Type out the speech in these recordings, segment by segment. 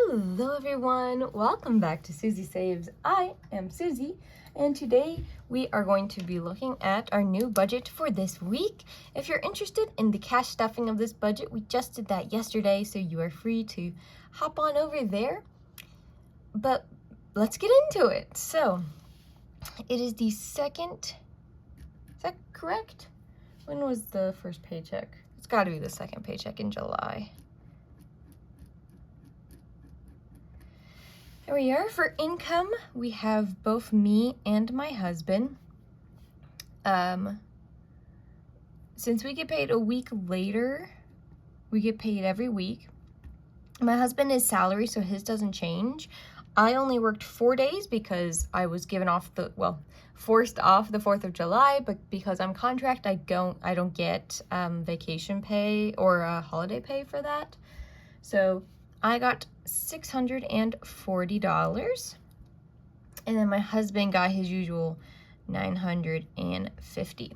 Hello everyone, welcome back to Susie Saves. I am Susie, and today we are going to be looking at our new budget for this week. If you're interested in the cash stuffing of this budget, we just did that yesterday, so you are free to hop on over there. But let's get into it. So, it is the second, is that correct? When was the first paycheck? It's got to be the second paycheck in July. Here we are. For income, we have both me and my husband. Since we get paid a week later, we get paid every week. My husband is salary, so his doesn't change. I only worked 4 days because I was given off forced off the 4th of July, but because I'm contract, I don't get vacation pay or holiday pay for that. So I got $640, and then my husband got his usual $950.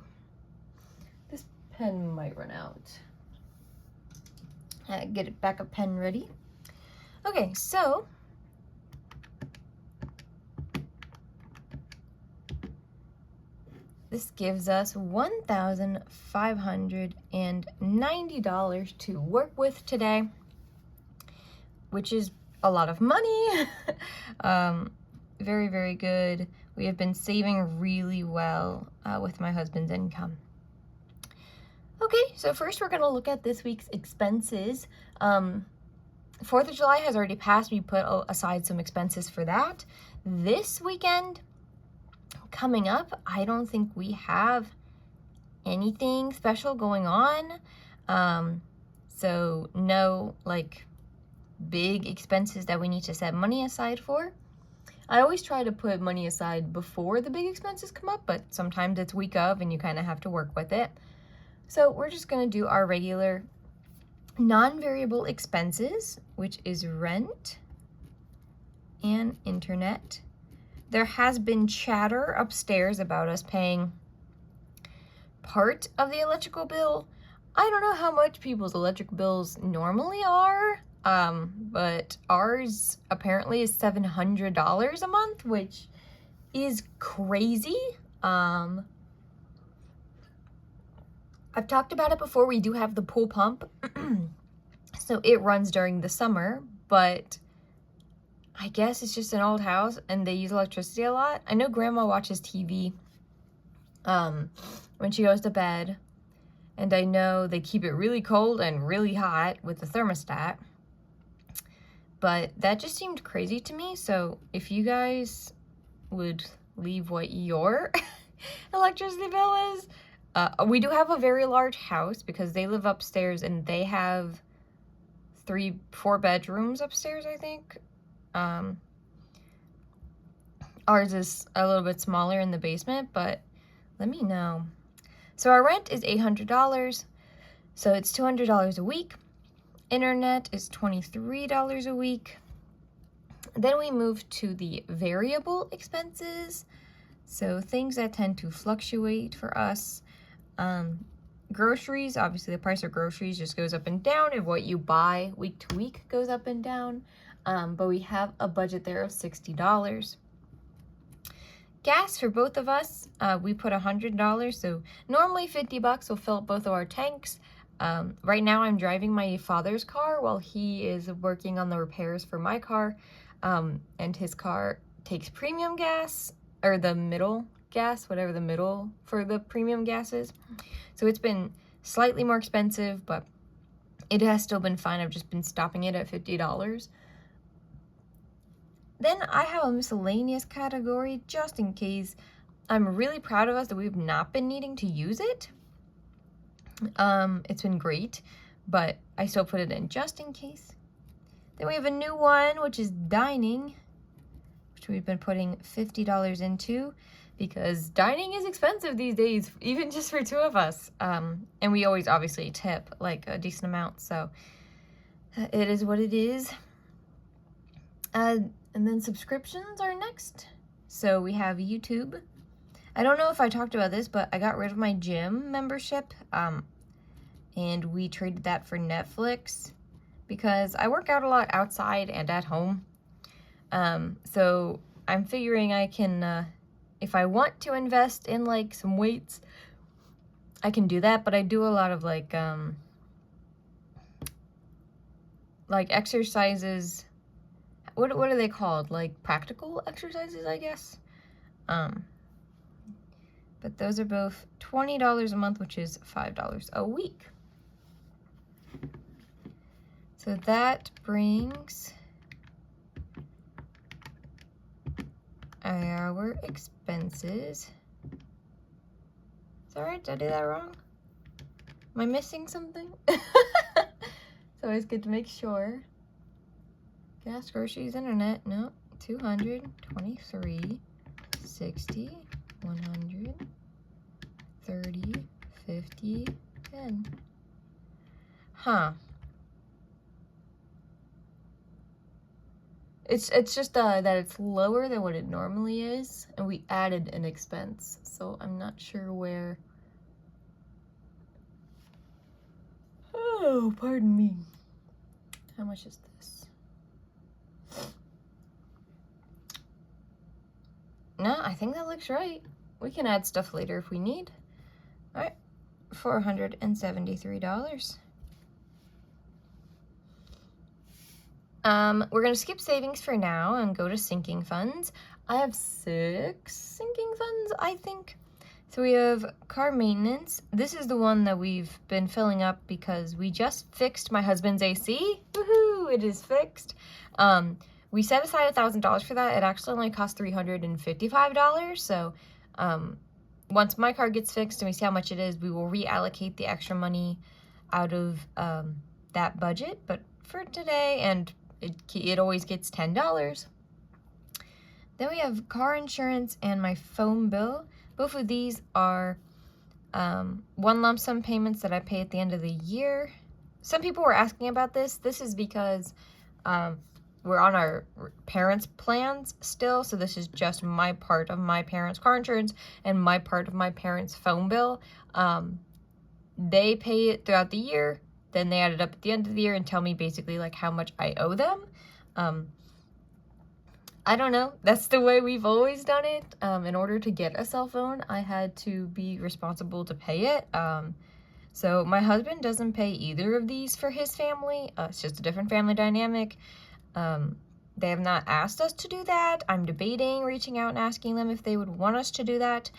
This pen might run out. Get it backup pen ready. Okay, so this gives us $1,590 to work with today, which is a lot of money. Very, very good. We have been saving really well with my husband's income. Okay, so first we're gonna look at this week's expenses. 4th of July has already passed. We put aside some expenses for that. This weekend coming up, I don't think we have anything special going on. So no big expenses that we need to set money aside for. I always try to put money aside before the big expenses come up, but sometimes it's week of and you kind of have to work with it. So we're just going to do our regular non-variable expenses, which is rent and internet. There has been chatter upstairs about us paying part of the electrical bill. I don't know how much people's electric bills normally are, but ours apparently is $700 a month, which is crazy. I've talked about it before. We do have the pool pump, so it runs during the summer, but I guess it's just an old house and they use electricity a lot. I know Grandma watches TV when she goes to bed, and I know they keep it really cold and really hot with the thermostat, but that just seemed crazy to me. So if you guys would leave what your electricity bill is. We do have a very large house because they live upstairs and they have 4 bedrooms upstairs, I think. Ours is a little bit smaller in the basement, but let me know. So our rent is $800, so it's $200 a week. Internet is $23 a week. Then we move to the variable expenses, so things that tend to fluctuate for us. Groceries, obviously the price of groceries just goes up and down, and what you buy week to week goes up and down. But we have a budget there of $60. Gas for both of us, we put $100, so normally $50 will fill up both of our tanks. Right now I'm driving my father's car while he is working on the repairs for my car, and his car takes premium gas, or the middle gas, whatever the middle for the premium gas is. So it's been slightly more expensive, but it has still been fine. I've just been stopping it at $50. Then I have a miscellaneous category just in case. I'm really proud of us that we've not been needing to use it. It's been great, but I still put it in just in case. Then we have a new one, which is dining, which we've been putting $50 into because dining is expensive these days, even just for 2 of us. And we always obviously tip like a decent amount, so it is what it is. And then subscriptions are next. So we have YouTube. I don't know if I talked about this, but I got rid of my gym membership, and we traded that for Netflix because I work out a lot outside and at home. So I'm figuring I can, if I want to invest in like some weights, I can do that, but I do a lot of like exercises. What are they called? Like practical exercises, I guess. But those are both $20 a month, which is $5 a week. So that brings our expenses. Is that right? Did I do that wrong? Am I missing something? It's always good to make sure. Gas, groceries, internet. No. 200, 23, 60, 100, 30, 50, 10. Huh. It's just that it's lower than what it normally is, and we added an expense, so I'm not sure where. Oh, pardon me. How much is this? No, I think that looks right. We can add stuff later if we need. All right, $473. We're gonna skip savings for now and go to sinking funds. I have 6 sinking funds, I think. So we have car maintenance. This is the one that we've been filling up because we just fixed my husband's AC. Woohoo! It is fixed. We set aside $1,000 for that. It actually only cost $355. So once my car gets fixed and we see how much it is, we will reallocate the extra money out of that budget. But for today, and it always gets $10. Then we have car insurance and my phone bill. Both of these are one lump sum payments that I pay at the end of the year. Some people were asking about this. This is because we're on our parents' plans still, so this is just my part of my parents' car insurance and my part of my parents' phone bill. They pay it throughout the year, then they add it up at the end of the year and tell me basically like how much I owe them. I don't know. That's the way we've always done it. In order to get a cell phone, I had to be responsible to pay it. So my husband doesn't pay either of these for his family. It's just a different family dynamic. They have not asked us to do that. I'm debating reaching out and asking them if they would want us to do that.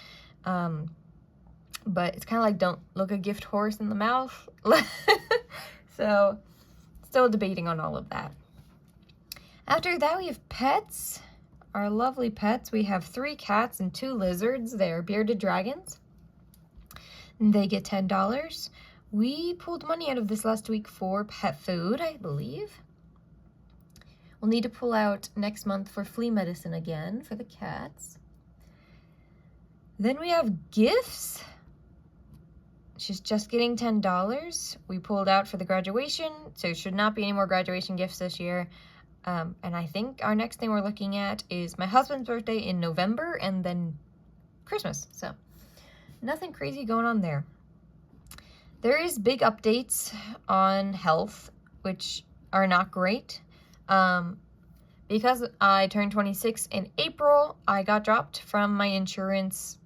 But it's kind of like don't look a gift horse in the mouth. So still debating on all of that. After that, we have pets. Our lovely pets. We have 3 cats and 2 lizards. They are bearded dragons. And they get $10. We pulled money out of this last week for pet food, I believe. We'll need to pull out next month for flea medicine again for the cats. Then we have gifts. She's just getting $10. We pulled out for the graduation, so there should not be any more graduation gifts this year. And I think our next thing we're looking at is my husband's birthday in November and then Christmas. So nothing crazy going on there. There is big updates on health, which are not great. Because I turned 26 in April, I got dropped from my insurance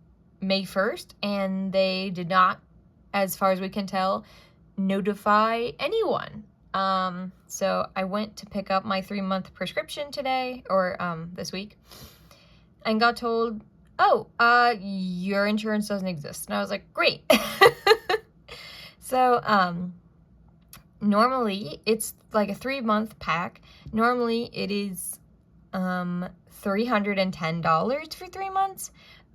May 1st, and they did not, as far as we can tell, notify anyone. So I went to pick up my 3-month prescription today, or this week, and got told, oh, your insurance doesn't exist. And I was like, great. So normally it's like a 3-month pack. Normally it is $310 for 3 months.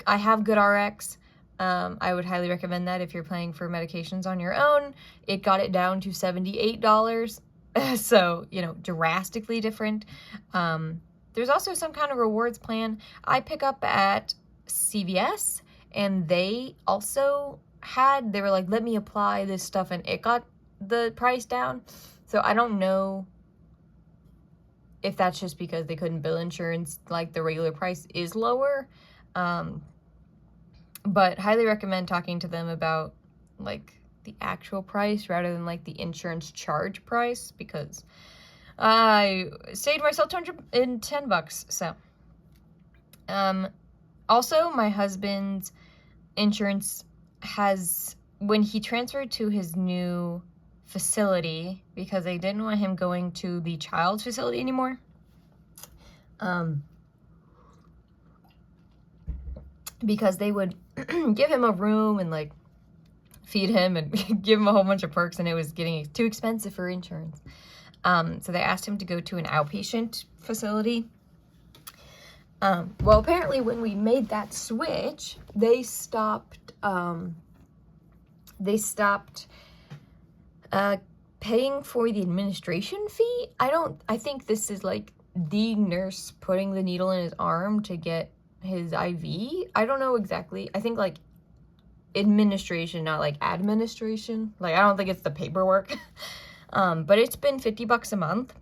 I have GoodRx. I would highly recommend that if you're paying for medications on your own. It got it down to $78. So, you know, drastically different. There's also some kind of rewards plan. I pick up at CVS, and they also they were like, let me apply this stuff, and it got the price down. So I don't know if that's just because they couldn't bill insurance, like the regular price is lower. But highly recommend talking to them about like the actual price rather than like the insurance charge price, because I saved myself $210. So, also my husband's insurance has, when he transferred to his new facility, because they didn't want him going to the child facility anymore, because they would give him a room and like feed him and give him a whole bunch of perks, and it was getting too expensive for insurance. So they asked him to go to an outpatient facility. Well, apparently when we made that switch, they stopped paying for the administration fee. I think this is like the nurse putting the needle in his arm to get his IV. I don't know exactly. I think like administration, not like administration. Like, I don't think it's the paperwork. But it's been $50 a month,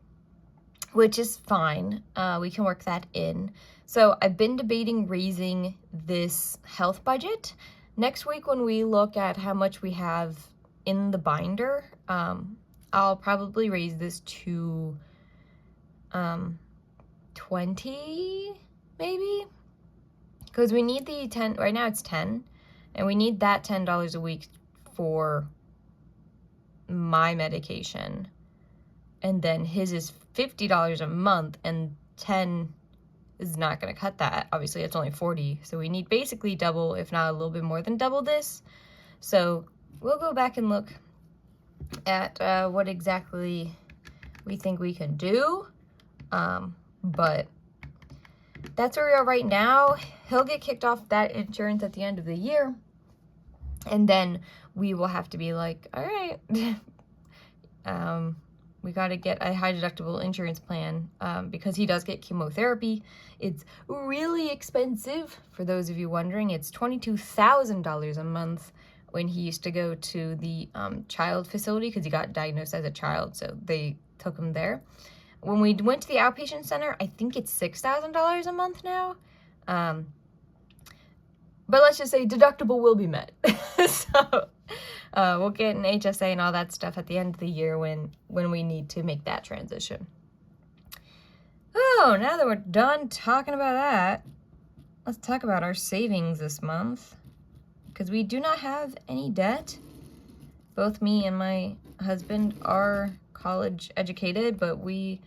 which is fine. We can work that in. So I've been debating raising this health budget. Next week when we look at how much we have in the binder, I'll probably raise this to 20 maybe, because we need the 10. Right now it's 10, and we need that $10 a week for my medication, and then his is $50 a month, and 10 is not going to cut that. Obviously it's only 40, so we need basically double, if not a little bit more than double this. So we'll go back and look at what exactly we think we can do, but that's where we are right now. He'll get kicked off that insurance at the end of the year, and then we will have to be like, all right, we got to get a high deductible insurance plan, because he does get chemotherapy. It's really expensive. For those of you wondering, it's $22,000 a month when he used to go to the child facility, because he got diagnosed as a child, so they took him there. When we went to the outpatient center, I think it's $6,000 a month now. But let's just say deductible will be met. So we'll get an HSA and all that stuff at the end of the year when we need to make that transition. Oh, now that we're done talking about that, let's talk about our savings this month, because we do not have any debt. Both me and my husband are college educated, but we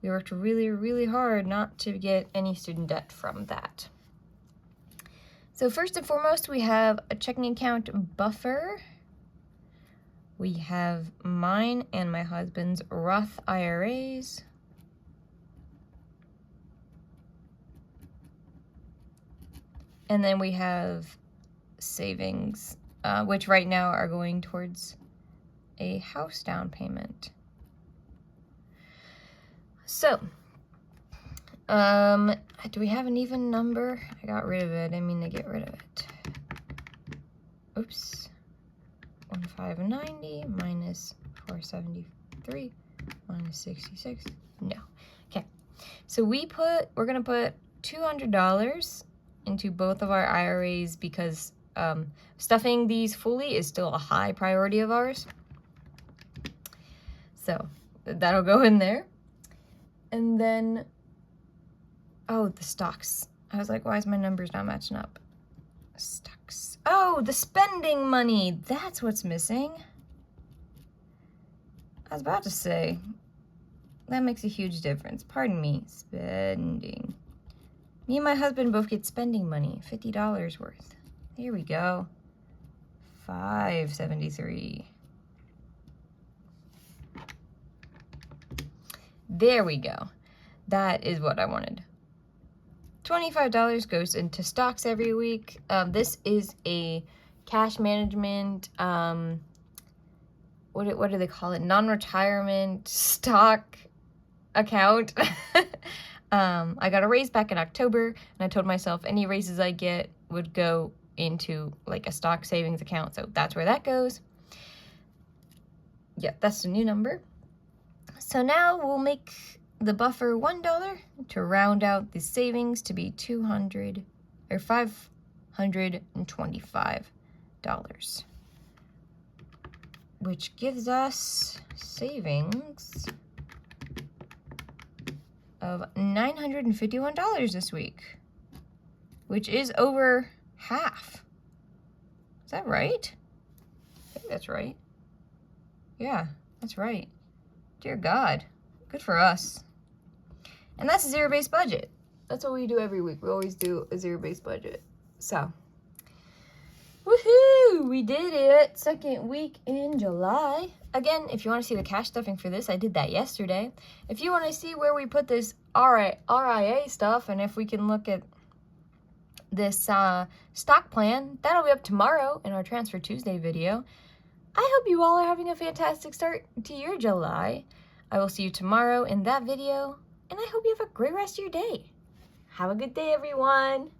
worked really, really hard not to get any student debt from that. So first and foremost, we have a checking account buffer. We have mine and my husband's Roth IRAs. And then we have savings, which right now are going towards a house down payment. So, do we have an even number? I got rid of it. I didn't mean to get rid of it. Oops. 1590 minus 473 minus 66. No. Okay. So we're gonna put $200 into both of our IRAs, because stuffing these fully is still a high priority of ours. So that'll go in there. And then, oh, the stocks. I was like, why is my numbers not matching up? Stocks. Oh, the spending money. That's what's missing. I was about to say, that makes a huge difference. Pardon me. Spending. Me and my husband both get spending money. $50 worth. Here we go. $573. There we go. That is what I wanted. $25 goes into stocks every week. This is a cash management, what do they call it? Non-retirement stock account. I got a raise back in October, and I told myself any raises I get would go into like a stock savings account, so that's where that goes. Yeah, that's the new number. So now we'll make the buffer $1 to round out the savings to be $525. which gives us savings of $951 this week, which is over half. Is that right? I think that's right. Yeah, that's right. Dear God, good for us. And that's a zero-based budget. That's what we do every week. We always do a zero-based budget. So, woohoo! We did it. Second week in July. Again, if you want to see the cash stuffing for this, I did that yesterday. If you want to see where we put this RIA stuff, and if we can look at this stock plan, that'll be up tomorrow in our Transfer Tuesday video. I hope you all are having a fantastic start to your July. I will see you tomorrow in that video, and I hope you have a great rest of your day. Have a good day, everyone.